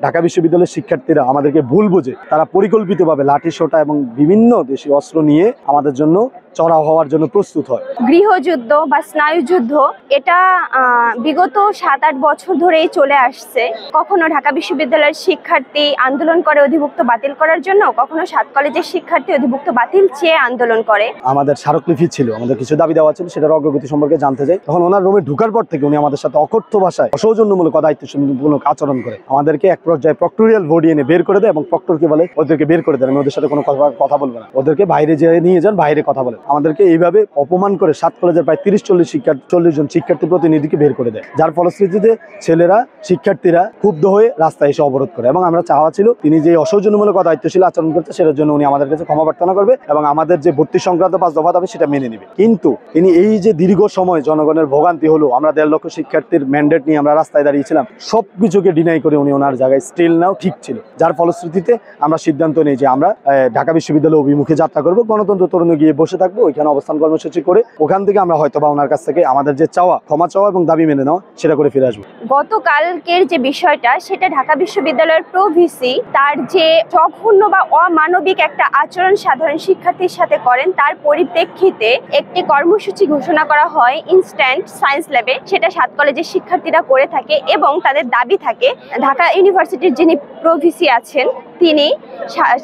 ঢাকা বিশ্ববিদ্যালয়ের শিক্ষার্থীরা আমাদেরকে ভুল বুঝে তারা পরিকল্পিতভাবে লাঠি সোঁটা এবং বিভিন্ন দেশীয় অস্ত্র নিয়ে আমাদের জন্য চড়াও হওয়ার জন্য প্রস্তুত হয়। গৃহযুদ্ধ বা স্নায়ুযুদ্ধ এটা বিগত 7-8 বছর ধরেই চলে আসছে। কখনো ঢাকা বিশ্ববিদ্যালয়ের শিক্ষার্থী আন্দোলন করে অধিভুক্ত বাতিল করার জন্য, কখনো 7 কলেজের শিক্ষার্থী অধিভুক্ত বাতিল চেয়ে আন্দোলন করে। আমাদের স্মারকলিপি ছিল, আমাদের কিছু দাবি দেওয়া ছিল, সেটার অগ্রগতি সম্পর্কে জানতে চাই। তখন ওনার রুমে ঢুকার পর থেকে উনি আমাদের সাথে অকথ্য ভাষায় অসৌজন্যমূলক দায়িত্বমূলক আচরণ করে আমাদেরকে এক পর্যায়ে প্রক্টোরিয়াল বোর্ড এনে বের করে দেয় এবং প্রক্টরকে বলে ওদেরকে বের করে দেন, আমি ওদের সাথে কোনো কথা বলবো না, ওদেরকে বাইরে যেয়ে নিয়ে যান, বাইরে কথা বলেন। আমাদেরকে এইভাবে অপমান করে 7 কলেজের প্রায় 30-40 জন শিক্ষার্থী প্রতিনিধিকে বের করে দেয়, যার ফলশ্রুতিতে ছেলেরা শিক্ষার্থীরা ক্ষুব্ধ হয়ে রাস্তায় এসে অবরোধ করে। এবং আমরা চাওয়া ছিল তিনি যে অসৌজন্যমূলক দায়িত্বশীল আচরণ করছে সেটার জন্য উনি আমাদের কাছে ক্ষমা প্রার্থনা করবে এবং আমাদের যে ভর্তি সংক্রান্ত 5 দফা দাবি সেটা মেনে নেবে। কিন্তু তিনি এই যে দীর্ঘ সময় জনগণের ভোগান্তি হলো, আমরা 1.5 লক্ষ শিক্ষার্থীর ম্যান্ডেট নিয়ে আমরা রাস্তায় দাঁড়িয়েছিলাম, সবকিছুকে ডিনাই করে উনি ওনার জায়গায় স্টিল নাও ঠিক ছিল। যার ফলশ্রুতিতে আমরা সিদ্ধান্ত নিই যে আমরা ঢাকা বিশ্ববিদ্যালয় অভিমুখে যাত্রা করবো, গণতন্ত্র তরুণে গিয়ে বসে থাকবো, ওইখানে অবস্থান কর্মসূচি করে ওখান থেকে আমরা হয়তোবা ওনার কাছ থেকে আমাদের যে চাওয়া, ক্ষমা চাওয়া এবং দাবি মেনে নেওয়া সেটা করে ফিরে আসবো। গতকালকের যে বিষয়টা, সেটা ঢাকা বিশ্ববিদ্যালয়ের প্রভিসি তার যে জঘন্য বা অমানবিক একটা আচরণ সাধারণ শিক্ষার্থীর সাথে করেন, তার পরিপ্রেক্ষিতে একটি কর্মসূচি ঘোষণা করা হয় ইনস্ট্যান্ট সায়েন্স ল্যাবে। সেটা 7 কলেজের শিক্ষার্থীরা করে থাকে এবং তাদের দাবি থাকে ঢাকা ইউনিভার্সিটির যিনি প্রভিসি আছেন তিনি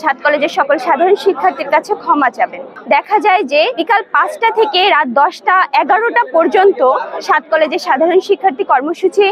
7 কলেজের সকল সাধারণ শিক্ষার্থীর কাছে ক্ষমা চাবেন। দেখা যায় যে বিকাল 5টা থেকে রাত 10টা-11টা পর্যন্ত 7 কলেজের সাধারণ শিক্ষার্থী কর্মসূচি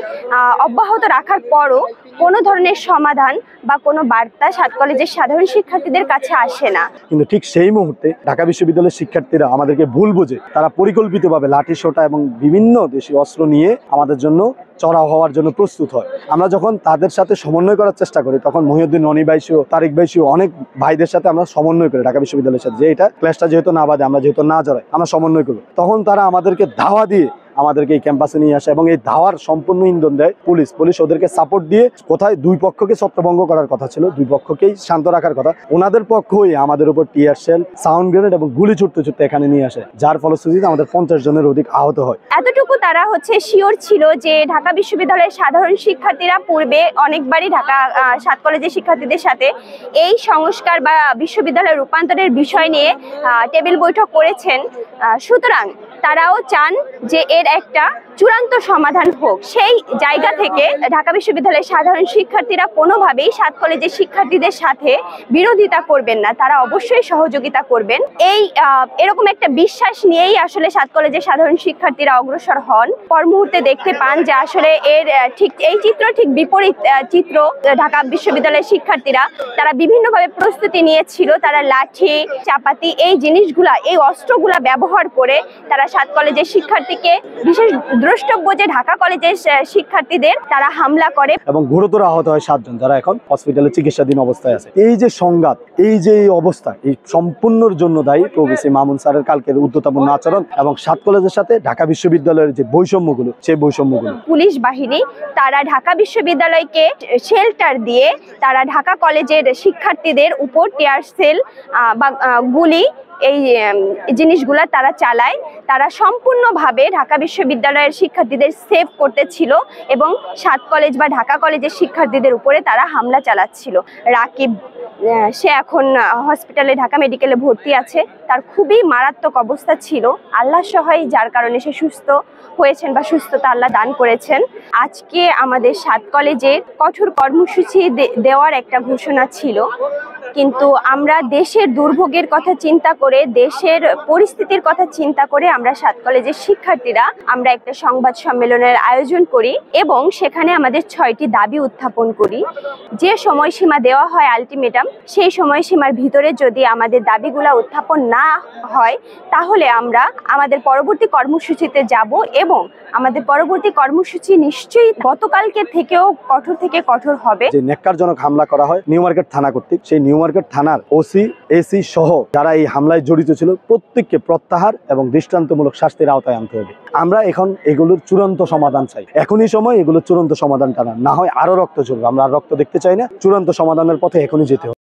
অব্যাহত রাখার পরও কোনো ধরনের সমাধান বা কোনো বার্তা 7 কলেজের সাধারণ শিক্ষার্থীদের কাছে আসে না। কিন্তু ঠিক সেই মুহূর্তে ঢাকা বিশ্ববিদ্যালয়ের শিক্ষার্থীরা আমাদেরকে ভুল বুঝে তারা পরিকল্পিতভাবে লাঠি সোঁটা এবং বিভিন্ন দেশীয় অস্ত্র নিয়ে আমাদের জন্য চড়াও হওয়ার জন্য প্রস্তুত হয়। আমরা যখন তাদের সাথে সমন্বয় করার চেষ্টা করি, তখন মহিউদ্দিন রনি ভাইসিও, তারিক ভাইসিও, অনেক ভাইদের সাথে আমরা সমন্বয় করি ঢাকা বিশ্ববিদ্যালয়ের সাথে, যে এটা ক্লাসটা যেহেতু না বাদে, আমরা যেহেতু না জড়াই, আমরা সমন্বয় করবো। তখন তারা আমাদেরকে ধাওয়া দিয়ে আমাদেরকে এই ক্যাম্পাসে নিয়ে আসে এবং এই ধাওয়ার সম্পূর্ণ ইন্ধন দেয় পুলিশ ওদেরকে সাপোর্ট দিয়ে, কোথায় 2 পক্ষকে ছত্রভঙ্গ করার কথা ছিল, 2 পক্ষকেই শান্ত রাখার কথা, ওনাদের পক্ষই আমাদের উপর টিয়ার শেল, সাউন্ড গ্রেনেড এবং গুলি ছুটতে এখানে নিয়ে আসে, যার ফলশ্রুতিতে আমাদের 50 জনের অধিক আহত হয়। এতটুকু তারা শিওর ছিল যে ঢাকা বিশ্ববিদ্যালয়ের সাধারণ শিক্ষার্থীরা পূর্বে অনেকবারই ঢাকা 7 কলেজের শিক্ষার্থীদের সাথে এই সংস্কার বা বিশ্ববিদ্যালয়ের রূপান্তরের বিষয় নিয়ে টেবিল বৈঠক করেছেন। সুতরাং তারাও চান যে এর একটা চূড়ান্ত সমাধান হোক। সেই জায়গা থেকে ঢাকা বিশ্ববিদ্যালয়ের সাধারণ শিক্ষার্থীরা কোনোভাবেই 7 কলেজের শিক্ষার্থীদের সাথে বিরোধিতা করবেন না, তারা অবশ্যই সহযোগিতা করবেন। এরকম একটা বিশ্বাস নিয়েই আসলে 7 কলেজের সাধারণ শিক্ষার্থীরা অগ্রসর হন। পর মুহূর্তে দেখতে পান যে আসলে এই চিত্র ঠিক বিপরীত চিত্র। ঢাকা বিশ্ববিদ্যালয়ের শিক্ষার্থীরা তারা বিভিন্নভাবে প্রস্তুতি নিয়েছিল, তারা লাঠি, চাপাতি, এই জিনিসগুলা, এই অস্ত্রগুলা ব্যবহার করে তারা 7 কলেজের শিক্ষার্থীকে, বিশেষ দ্রষ্টব্য যে ঢাকা কলেজের শিক্ষার্থীদের, তারা হামলা করে এবং গুরুতর আহত হয় 7 জন, যারা এখন হসপিটালে চিকিৎসাধীন অবস্থায় আছে। এই যে সংঘাত, এই যে অবস্থা, এই সম্পূর্ণর জন্য দায়ী প্রভিসি মামুন স্যারের কালকের উদ্ধতাপূর্ণ আচরণ এবং 7 কলেজের সাথে ঢাকা বিশ্ববিদ্যালয়ের যে বৈষম্যগুলো, সেই বৈষম্যগুলো। পুলিশ বাহিনী তারা ঢাকা বিশ্ববিদ্যালয়কে শেল্টার দিয়ে তারা ঢাকা কলেজের শিক্ষার্থীদের উপর টিয়ার সেল বা গুলি, এই জিনিসগুলা তারা চালায়। তারা সম্পূর্ণভাবে ঢাকা বিশ্ববিদ্যালয়ের শিক্ষার্থীদের সেভ করতেছিল এবং 7 কলেজ বা ঢাকা কলেজের শিক্ষার্থীদের উপরে তারা হামলা চালাচ্ছিল। রাকিব, সে এখন হসপিটালে, ঢাকা মেডিকেলে ভর্তি আছে। তার খুবই মারাত্মক অবস্থা ছিল, আল্লাহ সহায়, যার কারণে সে সুস্থ হয়েছেন বা সুস্থতা আল্লাহ দান করেছেন। আজকে আমাদের 7 কলেজের কঠোর কর্মসূচি দেওয়ার একটা ঘোষণা ছিল, কিন্তু আমরা দেশের দুর্ভোগের কথা চিন্তা করে, দেশের পরিস্থিতির কথা চিন্তা করে আমরা 7 কলেজের শিক্ষার্থীরা আমরা একটা সংবাদ সম্মেলনের আয়োজন করি এবং সেখানে আমাদের 6টি দাবি উত্থাপন করি। যে সময়সীমা দেওয়া হয় আলটিমেটাম, সেই সময়সীমার ভিতরে যদি আমাদের দাবিগুলা উত্থাপন না হয়, তাহলে আমরা আমাদের পরবর্তী কর্মসূচিতে যাব এবং আমাদের পরবর্তী কর্মসূচি নিশ্চয়ই গতকালকে থেকেও কঠোর থেকে কঠোর হবে। যে ন্যাক্কারজনক হামলা করা হয় নিউ মার্কেট থানা কর্তৃক, সেই নিউ মার্কেট থানার ওসি, এসি সহ যারা এই হামলায় জড়িত ছিল প্রত্যেককে প্রত্যাহার এবং দৃষ্টান্তমূলক শাস্তির আওতায় আনতে হবে। আমরা এখন এগুলোর চূড়ান্ত সমাধান চাই, এখনই সময় এগুলোর চূড়ান্ত সমাধান টানা, না হয় আরো রক্ত ঝরবে। আমরা আর রক্ত দেখতে চাই না, চূড়ান্ত সমাধানের পথে এখনই যেতে হবে।